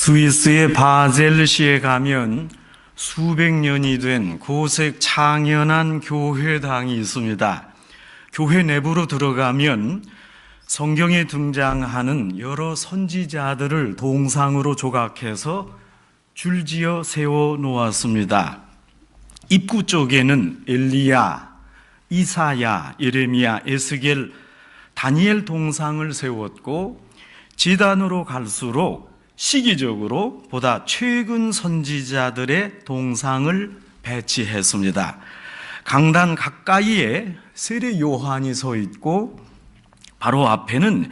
스위스의 바젤시에 가면 수백 년이 된 고색 창연한 교회당이 있습니다. 교회 내부로 들어가면 성경에 등장하는 여러 선지자들을 동상으로 조각해서 줄지어 세워 놓았습니다. 입구 쪽에는 엘리야, 이사야, 예레미야, 에스겔, 다니엘 동상을 세웠고, 지단으로 갈수록 시기적으로 보다 최근 선지자들의 동상을 배치했습니다. 강단 가까이에 세례 요한이 서 있고 바로 앞에는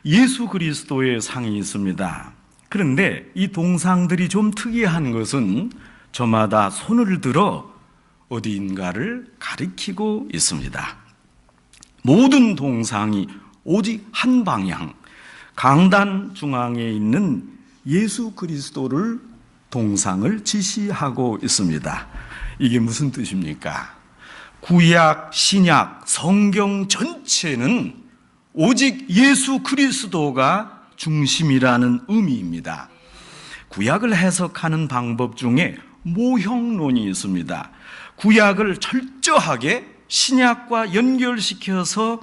예수 그리스도의 상이 있습니다. 그런데 이 동상들이 좀 특이한 것은 저마다 손을 들어 어디인가를 가리키고 있습니다. 모든 동상이 오직 한 방향, 강단 중앙에 있는 예수 그리스도를 동상을 지시하고 있습니다. 이게 무슨 뜻입니까? 구약, 신약, 성경 전체는 오직 예수 그리스도가 중심이라는 의미입니다. 구약을 해석하는 방법 중에 모형론이 있습니다. 구약을 철저하게 신약과 연결시켜서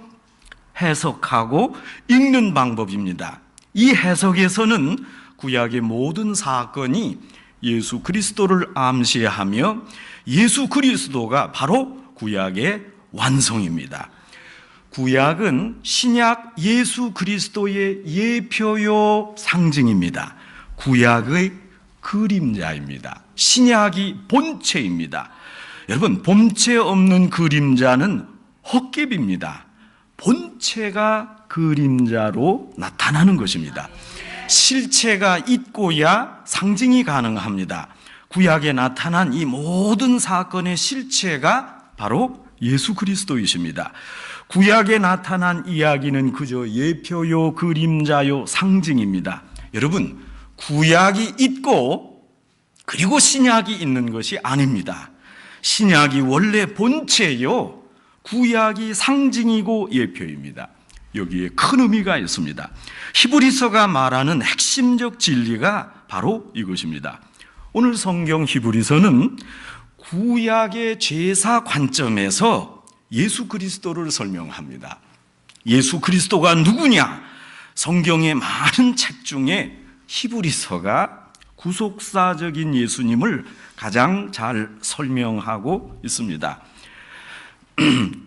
해석하고 읽는 방법입니다. 이 해석에서는 구약의 모든 사건이 예수 그리스도를 암시하며 예수 그리스도가 바로 구약의 완성입니다. 구약은 신약 예수 그리스도의 예표요 상징입니다. 구약의 그림자입니다. 신약이 본체입니다. 여러분, 본체 없는 그림자는 헛개비입니다. 본체가 그림자로 나타나는 것입니다. 실체가 있고야 상징이 가능합니다. 구약에 나타난 이 모든 사건의 실체가 바로 예수 그리스도이십니다. 구약에 나타난 이야기는 그저 예표요, 그림자요, 상징입니다. 여러분, 구약이 있고 그리고 신약이 있는 것이 아닙니다. 신약이 원래 본체요, 구약이 상징이고 예표입니다. 여기에 큰 의미가 있습니다. 히브리서가 말하는 핵심적 진리가 바로 이것입니다. 오늘 성경 히브리서는 구약의 제사 관점에서 예수 그리스도를 설명합니다. 예수 그리스도가 누구냐? 성경의 많은 책 중에 히브리서가 구속사적인 예수님을 가장 잘 설명하고 있습니다.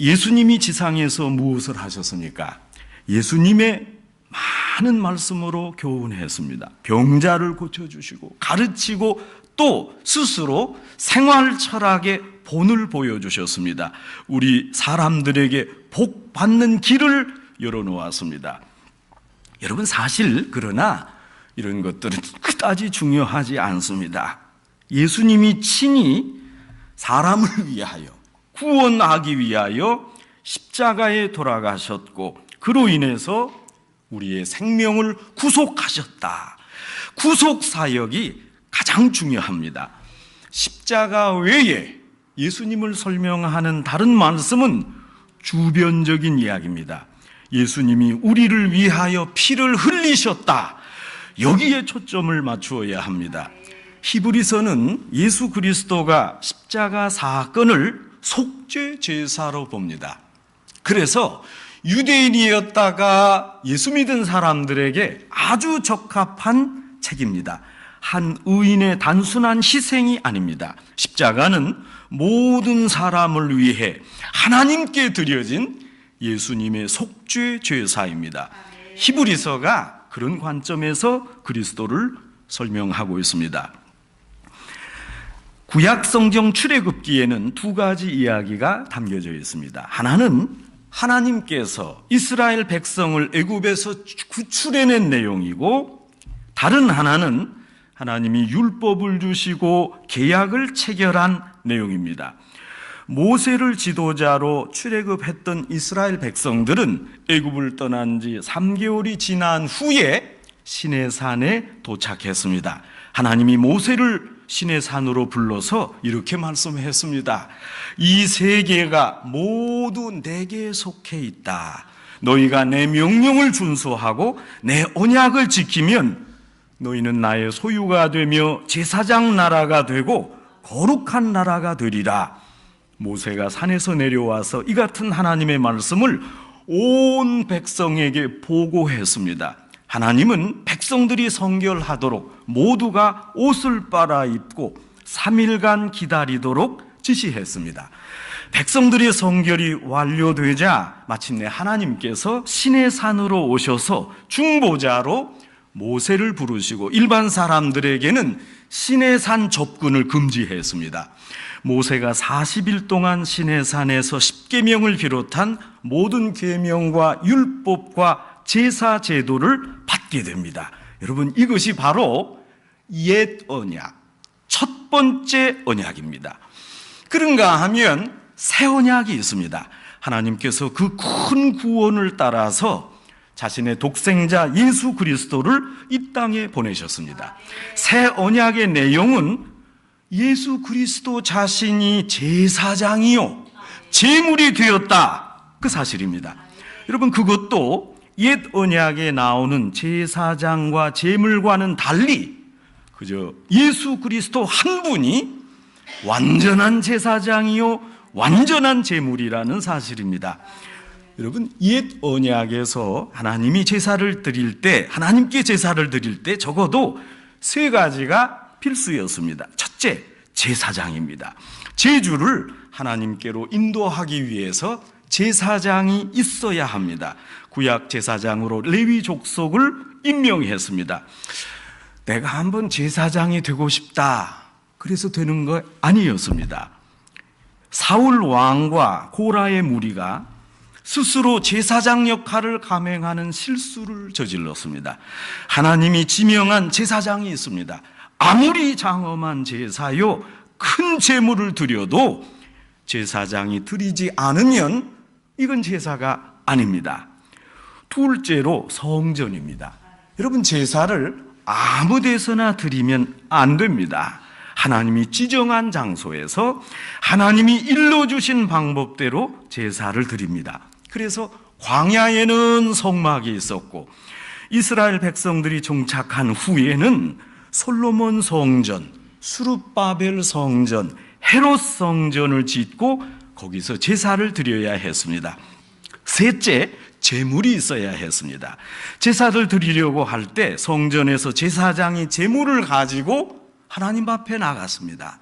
예수님이 지상에서 무엇을 하셨습니까? 예수님의 많은 말씀으로 교훈했습니다. 병자를 고쳐주시고 가르치고 또 스스로 생활 철학의 본을 보여주셨습니다. 우리 사람들에게 복 받는 길을 열어놓았습니다. 여러분, 사실 그러나 이런 것들은 그다지 중요하지 않습니다. 예수님이 친히 사람을 위하여 구원하기 위하여 십자가에 돌아가셨고 그로 인해서 우리의 생명을 구속하셨다. 구속 사역이 가장 중요합니다. 십자가 외에 예수님을 설명하는 다른 말씀은 주변적인 이야기입니다. 예수님이 우리를 위하여 피를 흘리셨다. 여기에 초점을 맞추어야 합니다. 히브리서는 예수 그리스도가 십자가 사건을 속죄 제사로 봅니다. 그래서 유대인이었다가 예수 믿은 사람들에게 아주 적합한 책입니다. 한 의인의 단순한 희생이 아닙니다. 십자가는 모든 사람을 위해 하나님께 드려진 예수님의 속죄 제사입니다. 히브리서가 그런 관점에서 그리스도를 설명하고 있습니다. 구약 성경 출애굽기에는 두 가지 이야기가 담겨져 있습니다. 하나는 하나님께서 이스라엘 백성을 애굽에서 구출해낸 내용이고, 다른 하나는 하나님이 율법을 주시고 계약을 체결한 내용입니다. 모세를 지도자로 출애굽했던 이스라엘 백성들은 애굽을 떠난 지 3개월이 지난 후에 시내산에 도착했습니다. 하나님이 모세를 시내산으로 불러서 이렇게 말씀했습니다. 이 세계가 모두 내게 속해 있다. 너희가 내 명령을 준수하고 내 언약을 지키면 너희는 나의 소유가 되며 제사장 나라가 되고 거룩한 나라가 되리라. 모세가 산에서 내려와서 이 같은 하나님의 말씀을 온 백성에게 보고했습니다. 하나님은 백성들이 성결하도록 모두가 옷을 빨아입고 3일간 기다리도록 지시했습니다. 백성들의 성결이 완료되자 마침내 하나님께서 시내 산으로 오셔서 중보자로 모세를 부르시고 일반 사람들에게는 시내 산 접근을 금지했습니다. 모세가 40일 동안 시내 산에서 십계명을 비롯한 모든 계명과 율법과 제사 제도를 받게 됩니다. 여러분, 이것이 바로 옛 언약, 첫 번째 언약입니다. 그런가 하면 새 언약이 있습니다. 하나님께서 그 큰 구원을 따라서 자신의 독생자 예수 그리스도를 이 땅에 보내셨습니다. 새 언약의 내용은 예수 그리스도 자신이 제사장이요 제물이 되었다, 그 사실입니다. 여러분, 그것도 옛 언약에 나오는 제사장과 제물과는 달리 그저 예수 그리스도 한 분이 완전한 제사장이요 완전한 제물이라는 사실입니다. 여러분, 옛 언약에서 하나님이 제사를 드릴 때, 하나님께 제사를 드릴 때 적어도 세 가지가 필수였습니다. 첫째, 제사장입니다. 제주를 하나님께로 인도하기 위해서 제사장이 있어야 합니다. 구약 제사장으로 레위 족속을 임명했습니다. 내가 한번 제사장이 되고 싶다, 그래서 되는 거 아니었습니다. 사울 왕과 고라의 무리가 스스로 제사장 역할을 감행하는 실수를 저질렀습니다. 하나님이 지명한 제사장이 있습니다. 아무리 장엄한 제사요 큰 제물을 드려도 제사장이 드리지 않으면 이건 제사가 아닙니다. 둘째로 성전입니다. 여러분, 제사를 아무 데서나 드리면 안 됩니다. 하나님이 지정한 장소에서 하나님이 일러주신 방법대로 제사를 드립니다. 그래서 광야에는 성막이 있었고 이스라엘 백성들이 정착한 후에는 솔로몬 성전, 수룹바벨 성전, 헤롯 성전을 짓고 거기서 제사를 드려야 했습니다. 셋째, 제물이 있어야 했습니다. 제사를 드리려고 할 때 성전에서 제사장이 제물을 가지고 하나님 앞에 나갔습니다.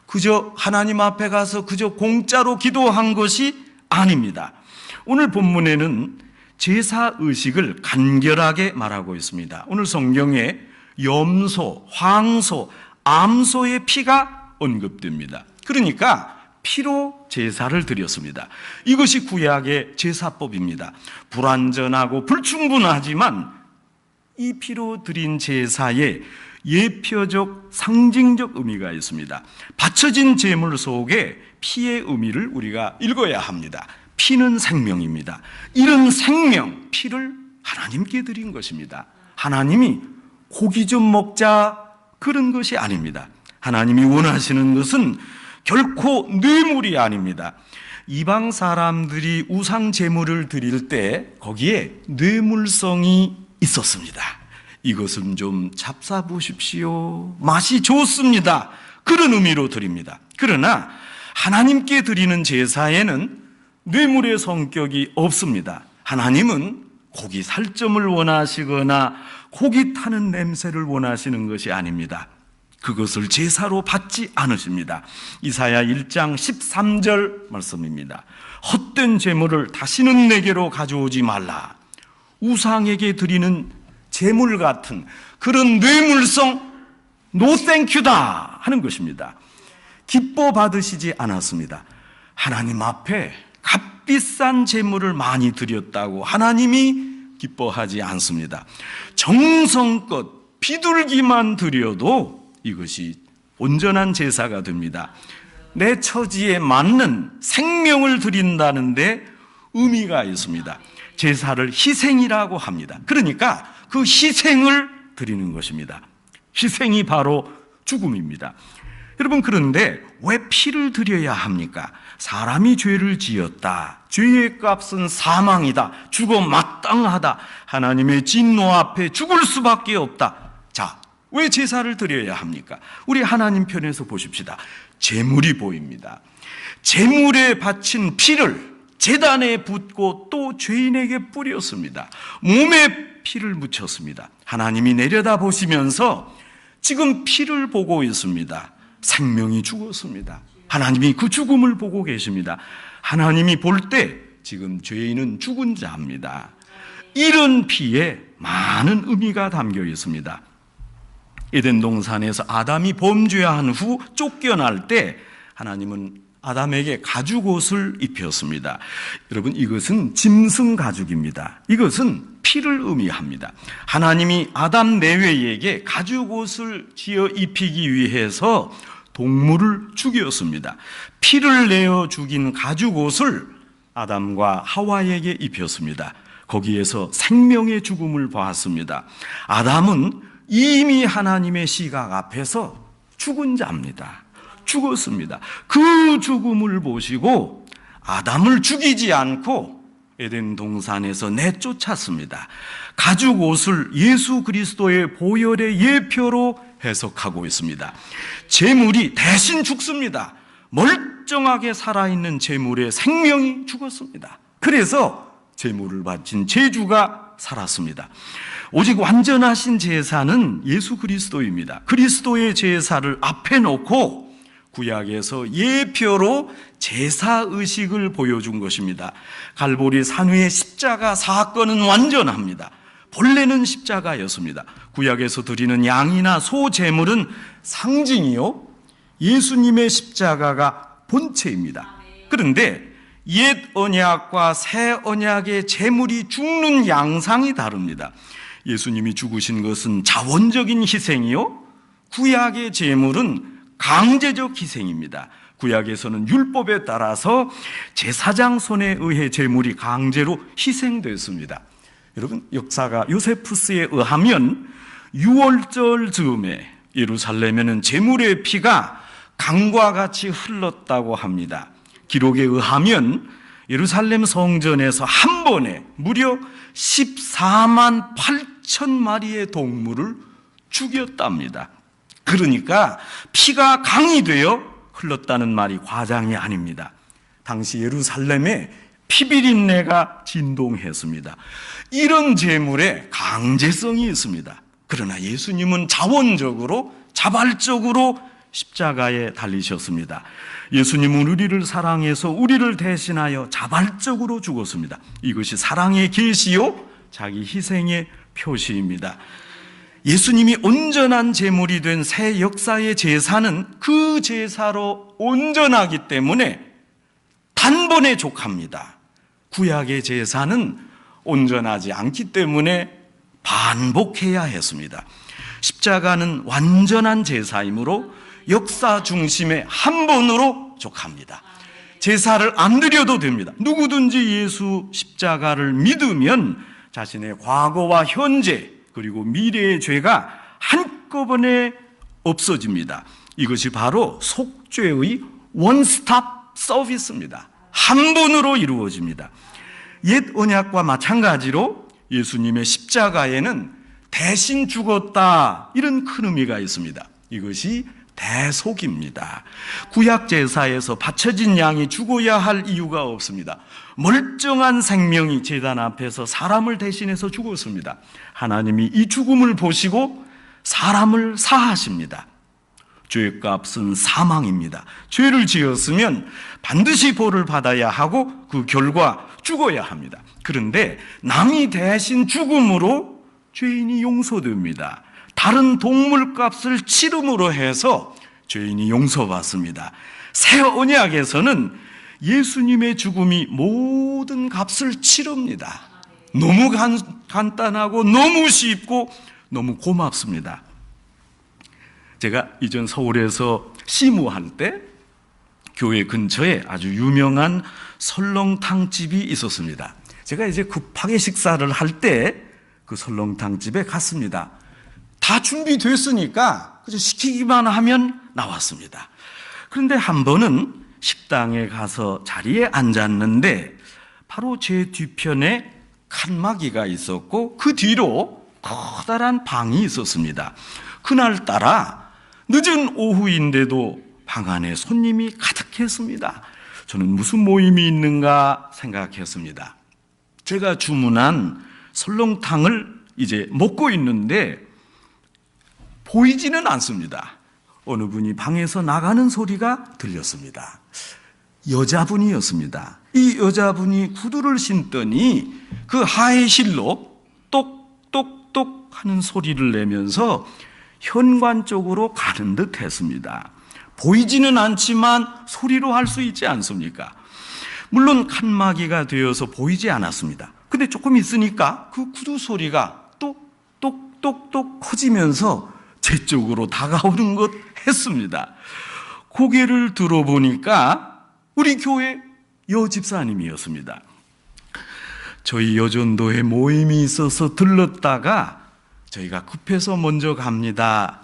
그저 하나님 앞에 가서 그저 공짜로 기도한 것이 아닙니다. 오늘 본문에는 제사 의식을 간결하게 말하고 있습니다. 오늘 성경에 염소, 황소, 암소의 피가 언급됩니다. 그러니까 피로 제사를 드렸습니다. 이것이 구약의 제사법입니다. 불완전하고 불충분하지만 이 피로 드린 제사에 예표적, 상징적 의미가 있습니다. 바쳐진 제물 속에 피의 의미를 우리가 읽어야 합니다. 피는 생명입니다. 이런 생명, 피를 하나님께 드린 것입니다. 하나님이 고기 좀 먹자 그런 것이 아닙니다. 하나님이 원하시는 것은 결코 뇌물이 아닙니다. 이방 사람들이 우상 제물을 드릴 때 거기에 뇌물성이 있었습니다. 이것은 좀 잡숴보십시오, 맛이 좋습니다, 그런 의미로 드립니다. 그러나 하나님께 드리는 제사에는 뇌물의 성격이 없습니다. 하나님은 고기 살점을 원하시거나 고기 타는 냄새를 원하시는 것이 아닙니다. 그것을 제사로 받지 않으십니다. 이사야 1장 13절 말씀입니다. 헛된 제물을 다시는 내게로 가져오지 말라. 우상에게 드리는 제물 같은 그런 뇌물성 노땡큐다 하는 것입니다. 기뻐 받으시지 않았습니다. 하나님 앞에 값비싼 제물을 많이 드렸다고 하나님이 기뻐하지 않습니다. 정성껏 비둘기만 드려도 이것이 온전한 제사가 됩니다. 내 처지에 맞는 생명을 드린다는 데 의미가 있습니다. 제사를 희생이라고 합니다. 그러니까 그 희생을 드리는 것입니다. 희생이 바로 죽음입니다. 여러분, 그런데 왜 피를 드려야 합니까? 사람이 죄를 지었다, 죄의 값은 사망이다, 죽어 마땅하다, 하나님의 진노 앞에 죽을 수밖에 없다. 자, 왜 제사를 드려야 합니까? 우리 하나님 편에서 보십시다. 제물이 보입니다. 제물에 바친 피를 제단에 붓고 또 죄인에게 뿌렸습니다. 몸에 피를 묻혔습니다. 하나님이 내려다보시면서 지금 피를 보고 있습니다. 생명이 죽었습니다. 하나님이 그 죽음을 보고 계십니다. 하나님이 볼 때 지금 죄인은 죽은 자입니다. 이런 피에 많은 의미가 담겨 있습니다. 에덴 동산에서 아담이 범죄한 후 쫓겨날 때 하나님은 아담에게 가죽옷을 입혔습니다. 여러분, 이것은 짐승 가죽입니다. 이것은 피를 의미합니다. 하나님이 아담 내외에게 가죽옷을 지어 입히기 위해서 동물을 죽였습니다. 피를 내어 죽인 가죽옷을 아담과 하와에게 입혔습니다. 거기에서 생명의 죽음을 보았습니다. 아담은 이미 하나님의 시각 앞에서 죽은 자입니다. 죽었습니다. 그 죽음을 보시고 아담을 죽이지 않고 에덴 동산에서 내쫓았습니다. 가죽 옷을 예수 그리스도의 보혈의 예표로 해석하고 있습니다. 제물이 대신 죽습니다. 멀쩡하게 살아있는 제물의 생명이 죽었습니다. 그래서 제물을 바친 제주가 살았습니다. 오직 완전하신 제사는 예수 그리스도입니다. 그리스도의 제사를 앞에 놓고 구약에서 예표로 제사의식을 보여준 것입니다. 갈보리 산 위의 십자가 사건은 완전합니다. 본래는 십자가였습니다. 구약에서 드리는 양이나 소 제물은 상징이요, 예수님의 십자가가 본체입니다. 그런데 옛 언약과 새 언약의 제물이 죽는 양상이 다릅니다. 예수님이 죽으신 것은 자원적인 희생이요, 구약의 제물은 강제적 희생입니다. 구약에서는 율법에 따라서 제사장 손에 의해 제물이 강제로 희생됐습니다. 여러분, 역사가 요세푸스에 의하면 6월절 즈음에 예루살렘에는 제물의 피가 강과 같이 흘렀다고 합니다. 기록에 의하면 예루살렘 성전에서 한 번에 무려 14만 8천 마리의 동물을 죽였답니다. 그러니까 피가 강이 되어 흘렀다는 말이 과장이 아닙니다. 당시 예루살렘에 피비린내가 진동했습니다. 이런 제물에 강제성이 있습니다. 그러나 예수님은 자원적으로, 자발적으로 십자가에 달리셨습니다. 예수님은 우리를 사랑해서 우리를 대신하여 자발적으로 죽었습니다. 이것이 사랑의 계시요 자기 희생의 표시입니다. 예수님이 온전한 제물이 된 새 역사의 제사는 그 제사로 온전하기 때문에 단번에 족합니다. 구약의 제사는 온전하지 않기 때문에 반복해야 했습니다. 십자가는 완전한 제사이므로 역사 중심의 한 번으로 족합니다. 제사를 안 드려도 됩니다. 누구든지 예수 십자가를 믿으면 자신의 과거와 현재 그리고 미래의 죄가 한꺼번에 없어집니다. 이것이 바로 속죄의 원스톱 서비스입니다. 한 번으로 이루어집니다. 옛 언약과 마찬가지로 예수님의 십자가에는 대신 죽었다, 이런 큰 의미가 있습니다. 이것이 대속입니다. 구약 제사에서 바쳐진 양이 죽어야 할 이유가 없습니다. 멀쩡한 생명이 제단 앞에서 사람을 대신해서 죽었습니다. 하나님이 이 죽음을 보시고 사람을 사하십니다. 죄값은 사망입니다. 죄를 지었으면 반드시 벌을 받아야 하고 그 결과 죽어야 합니다. 그런데 남이 대신 죽음으로 죄인이 용서됩니다. 다른 동물값을 치름으로 해서 죄인이 용서받습니다. 새 언약에서는 예수님의 죽음이 모든 값을 치릅니다. 너무 간단하고 너무 쉽고 너무 고맙습니다. 제가 이전 서울에서 시무할 때 교회 근처에 아주 유명한 설렁탕집이 있었습니다. 제가 이제 급하게 식사를 할 때 그 설렁탕집에 갔습니다. 다 준비됐으니까 그저 시키기만 하면 나왔습니다. 그런데 한 번은 식당에 가서 자리에 앉았는데 바로 제 뒤편에 칸막이가 있었고 그 뒤로 커다란 방이 있었습니다. 그날따라 늦은 오후인데도 방 안에 손님이 가득했습니다. 저는 무슨 모임이 있는가 생각했습니다. 제가 주문한 설렁탕을 이제 먹고 있는데 보이지는 않습니다. 어느 분이 방에서 나가는 소리가 들렸습니다. 여자분이었습니다. 이 여자분이 구두를 신더니 그 하의 실로 똑똑똑 하는 소리를 내면서 현관 쪽으로 가는 듯 했습니다. 보이지는 않지만 소리로 할 수 있지 않습니까? 물론 칸막이가 되어서 보이지 않았습니다. 근데 조금 있으니까 그 구두 소리가 똑똑똑똑 커지면서 제 쪽으로 다가오는 것 했습니다. 고개를 들어보니까 우리 교회 여집사님이었습니다. 저희 여전도에 모임이 있어서 들렀다가 저희가 급해서 먼저 갑니다.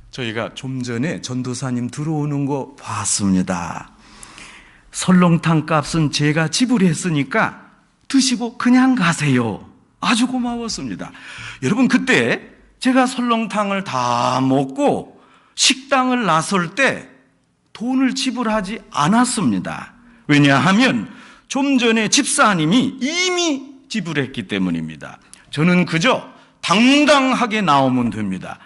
저희가 좀 전에 전도사님 들어오는 거 봤습니다. 설렁탕 값은 제가 지불했으니까 드시고 그냥 가세요. 아주 고마웠습니다. 여러분, 그때 제가 설렁탕을 다 먹고 식당을 나설 때 돈을 지불하지 않았습니다. 왜냐하면 좀 전에 집사님이 이미 지불했기 때문입니다. 저는 그저 당당하게 나오면 됩니다.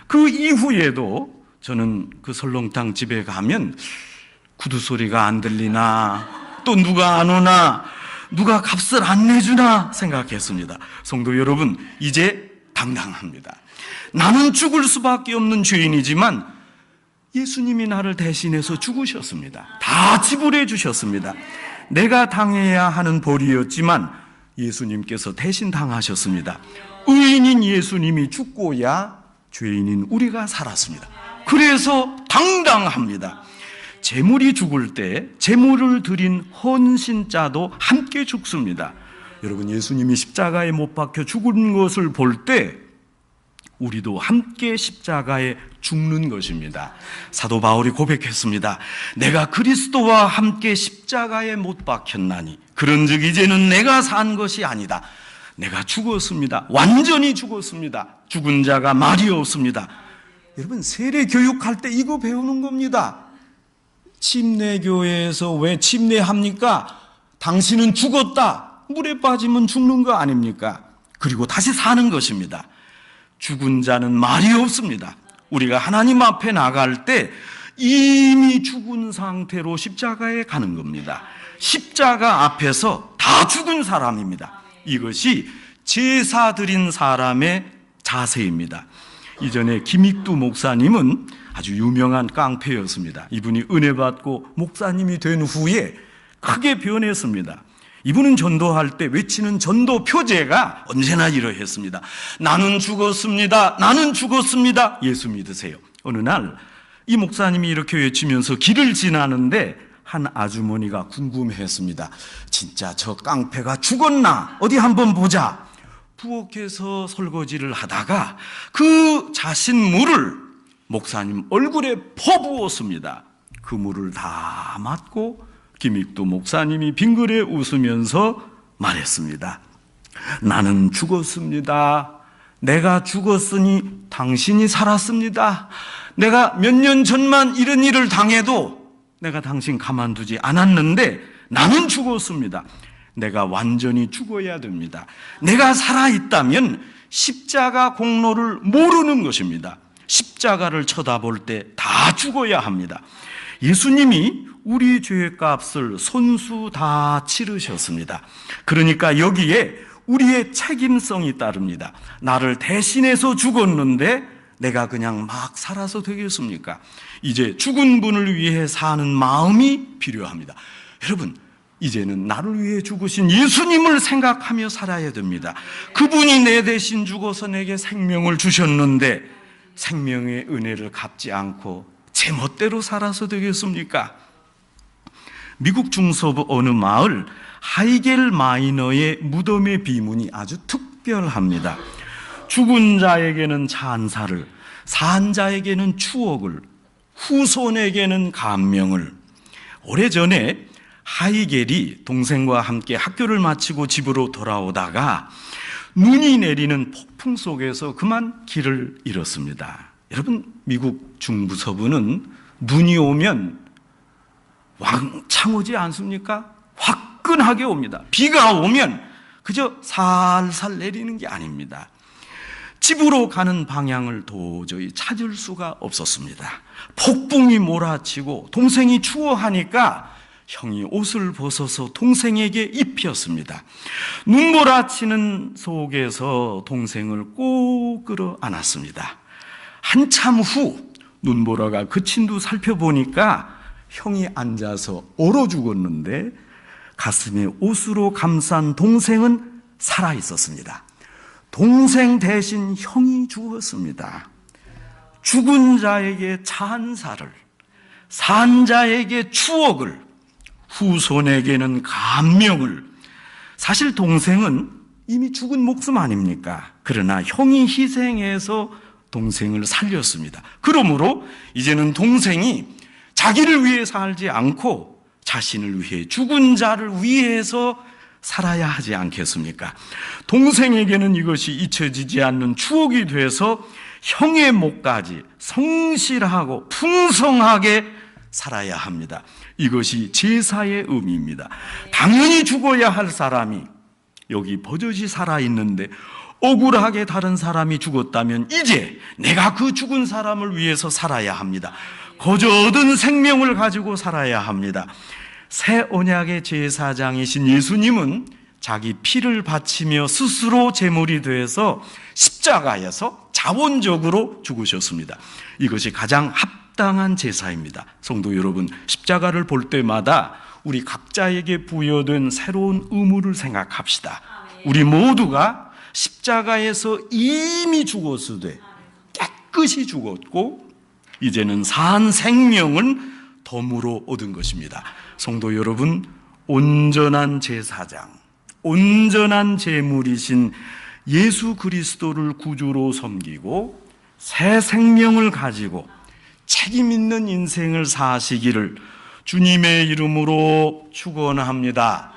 그 이후에도 저는 그 설렁탕 집에 가면 구두 소리가 안 들리나, 또 누가 안 오나, 누가 값을 안 내주나 생각했습니다. 성도 여러분, 이제 당당합니다. 나는 죽을 수밖에 없는 죄인이지만 예수님이 나를 대신해서 죽으셨습니다. 다 지불해 주셨습니다. 내가 당해야 하는 벌이었지만 예수님께서 대신 당하셨습니다. 의인인 예수님이 죽고야 죄인인 우리가 살았습니다. 그래서 당당합니다. 재물이 죽을 때 재물을 드린 헌신자도 함께 죽습니다. 여러분, 예수님이 십자가에 못 박혀 죽은 것을 볼 때 우리도 함께 십자가에 죽는 것입니다. 사도 바울이 고백했습니다. 내가 그리스도와 함께 십자가에 못 박혔나니 그런즉 이제는 내가 산 것이 아니다. 내가 죽었습니다. 완전히 죽었습니다. 죽은 자가 말이 없습니다. 여러분, 세례 교육할 때 이거 배우는 겁니다. 침례교회에서 왜 침례합니까? 당신은 죽었다. 물에 빠지면 죽는 거 아닙니까? 그리고 다시 사는 것입니다. 죽은 자는 말이 없습니다. 우리가 하나님 앞에 나갈 때 이미 죽은 상태로 십자가에 가는 겁니다. 십자가 앞에서 다 죽은 사람입니다. 이것이 제사 드린 사람의 자세입니다. 이전에 김익두 목사님은 아주 유명한 깡패였습니다. 이분이 은혜 받고 목사님이 된 후에 크게 변했습니다. 이분은 전도할 때 외치는 전도 표제가 언제나 이러했습니다. 나는 죽었습니다. 나는 죽었습니다. 예수 믿으세요. 어느 날 이 목사님이 이렇게 외치면서 길을 지나는데 한 아주머니가 궁금해했습니다. 진짜 저 깡패가 죽었나? 어디 한번 보자. 부엌에서 설거지를 하다가 그 자신 물을 목사님 얼굴에 퍼부었습니다. 그 물을 다 맞고 김익두 목사님이 빙그레 웃으면서 말했습니다. 나는 죽었습니다. 내가 죽었으니 당신이 살았습니다. 내가 몇 년 전만 이런 일을 당해도 내가 당신 가만두지 않았는데 나는 죽었습니다. 내가 완전히 죽어야 됩니다. 내가 살아있다면 십자가 공로를 모르는 것입니다. 십자가를 쳐다볼 때 다 죽어야 합니다. 예수님이 우리 죄의 값을 손수 다 치르셨습니다. 그러니까 여기에 우리의 책임성이 따릅니다. 나를 대신해서 죽었는데 내가 그냥 막 살아서 되겠습니까? 이제 죽은 분을 위해 사는 마음이 필요합니다. 여러분, 이제는 나를 위해 죽으신 예수님을 생각하며 살아야 됩니다. 그분이 내 대신 죽어서 내게 생명을 주셨는데 생명의 은혜를 갚지 않고 제 멋대로 살아서 되겠습니까? 미국 중서부 어느 마을 하이겔 마이너의 무덤의 비문이 아주 특별합니다. 죽은 자에게는 찬사를, 산 자에게는 추억을, 후손에게는 감명을. 오래전에 하이겔이 동생과 함께 학교를 마치고 집으로 돌아오다가 눈이 내리는 폭풍 속에서 그만 길을 잃었습니다. 여러분, 미국 중부서부는 눈이 오면 왕창 오지 않습니까? 화끈하게 옵니다. 비가 오면 그저 살살 내리는 게 아닙니다. 집으로 가는 방향을 도저히 찾을 수가 없었습니다. 폭풍이 몰아치고 동생이 추워하니까 형이 옷을 벗어서 동생에게 입혔습니다. 눈몰아치는 속에서 동생을 꼭 끌어 안았습니다. 한참 후 눈보라가 그친 두 살펴보니까 형이 앉아서 얼어 죽었는데 가슴에 옷으로 감싼 동생은 살아 있었습니다. 동생 대신 형이 죽었습니다. 죽은 자에게 찬사를, 산 자에게 추억을, 후손에게는 감명을. 사실 동생은 이미 죽은 목숨 아닙니까? 그러나 형이 희생해서 동생을 살렸습니다. 그러므로 이제는 동생이 자기를 위해 살지 않고 자신을 위해, 죽은 자를 위해서 살아야 하지 않겠습니까? 동생에게는 이것이 잊혀지지 않는 추억이 돼서 형의 목까지 성실하고 풍성하게 살아야 합니다. 이것이 제사의 의미입니다. 당연히 죽어야 할 사람이 여기 버젓이 살아있는데 억울하게 다른 사람이 죽었다면 이제 내가 그 죽은 사람을 위해서 살아야 합니다. 거저 얻은 생명을 가지고 살아야 합니다. 새 언약의 제사장이신 예수님은 자기 피를 바치며 스스로 제물이 되어서 십자가에서 자원적으로 죽으셨습니다. 이것이 가장 합당한 제사입니다. 성도 여러분, 십자가를 볼 때마다 우리 각자에게 부여된 새로운 의무를 생각합시다. 우리 모두가 십자가에서 이미 죽었으되 깨끗이 죽었고 이제는 산 생명은 덤으로 얻은 것입니다. 성도 여러분, 온전한 제사장, 온전한 제물이신 예수 그리스도를 구주로 섬기고 새 생명을 가지고 책임 있는 인생을 사시기를 주님의 이름으로 축원합니다.